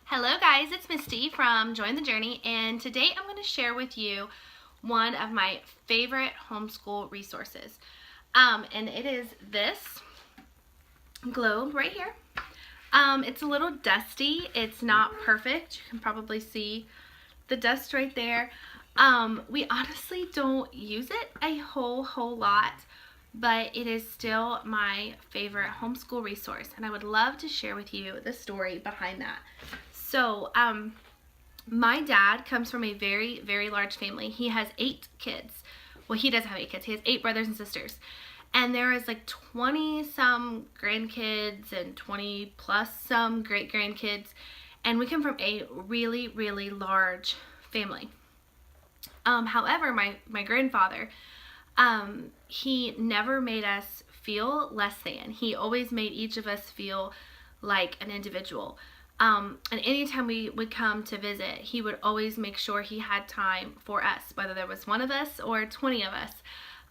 Hello guys, it's Misty from Join the Journey, and today I'm going to share with you one of my favorite homeschool resources. And it is this globe right here. It's a little dusty. It's not perfect. You can probably see the dust right there. We honestly don't use it a whole lot, but it is still my favorite homeschool resource, and I would love to share with you the story behind that. So, my dad comes from a very large family. He has 8 kids. Well, he doesn't have 8 kids. He has 8 brothers and sisters. And there is like 20 some grandkids and 20 plus some great grandkids. And we come from a really large family. However, my grandfather, he never made us feel less than. He always made each of us feel like an individual. And anytime we would come to visit, he would always make sure he had time for us, whether there was one of us or 20 of us.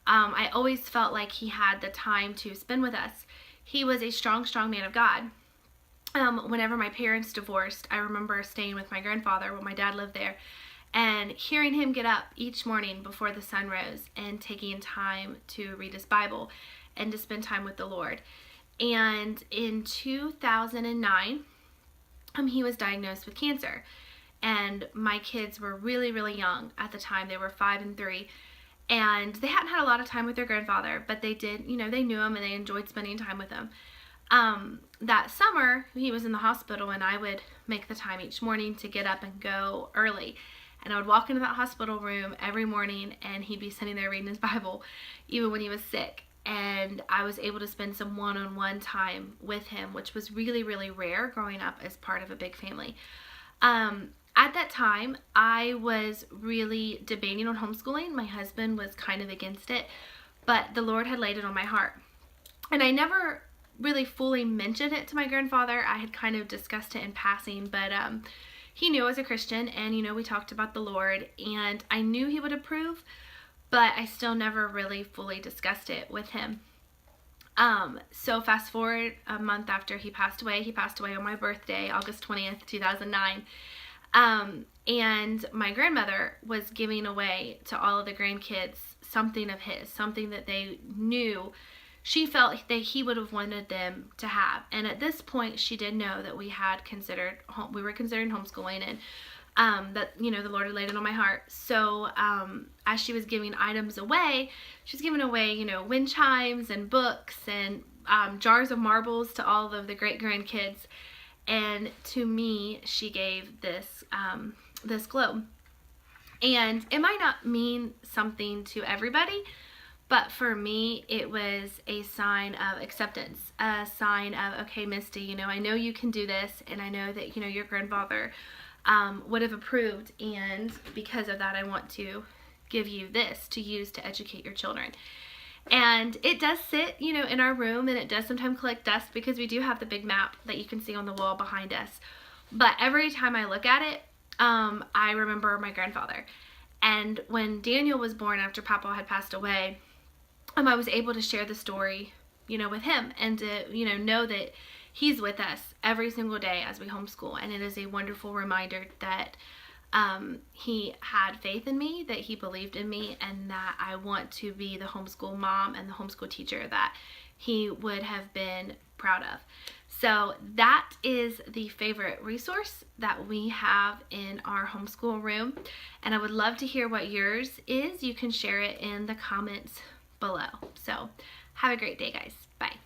I always felt like he had the time to spend with us. He was a strong man of God. Whenever my parents divorced, I remember staying with my grandfather when my dad lived there and hearing him get up each morning before the sun rose and taking time to read his Bible and to spend time with the Lord. And in 2009, he was diagnosed with cancer, and my kids were really young at the time. They were 5 and 3, and they hadn't had a lot of time with their grandfather, but they did, they knew him and they enjoyed spending time with him. That summer, he was in the hospital, and I would make the time each morning to get up and go early, and I would walk into that hospital room every morning, and he'd be sitting there reading his Bible, even when he was sick. And I was able to spend some one-on-one time with him, which was really rare growing up as part of a big family. At that time, I was really debating on homeschooling. My husband was kind of against it, but the Lord had laid it on my heart. And I never really fully mentioned it to my grandfather. I had kind of discussed it in passing, but he knew I was a Christian, and we talked about the Lord, and I knew he would approve, but I still never really fully discussed it with him. So fast forward a month after he passed away on my birthday, August 20th, 2009. And my grandmother was giving away to all of the grandkids something of his, something that they knew she felt that he would have wanted them to have. And at this point, she did know that we were considering homeschooling, and that the Lord had laid it on my heart. So as she was giving items away, she was giving away wind chimes and books and jars of marbles to all of the great grandkids. And to me, she gave this this globe. And it might not mean something to everybody, but for me, it was a sign of acceptance, a sign of, okay, Misty, I know you can do this, and I know that your grandfather would have approved, and because of that, I want to give you this to use to educate your children. And it does sit, in our room, and it does sometimes collect dust because we do have the big map that you can see on the wall behind us. But every time I look at it, I remember my grandfather. And when Daniel was born after Papa had passed away, I was able to share the story, with him, and to, know that he's with us every single day as we homeschool. And it is a wonderful reminder that he had faith in me, that he believed in me, and that I want to be the homeschool mom and the homeschool teacher that he would have been proud of. So that is the favorite resource that we have in our homeschool room, and I would love to hear what yours is. You can share it in the comments below. So have a great day, guys. Bye.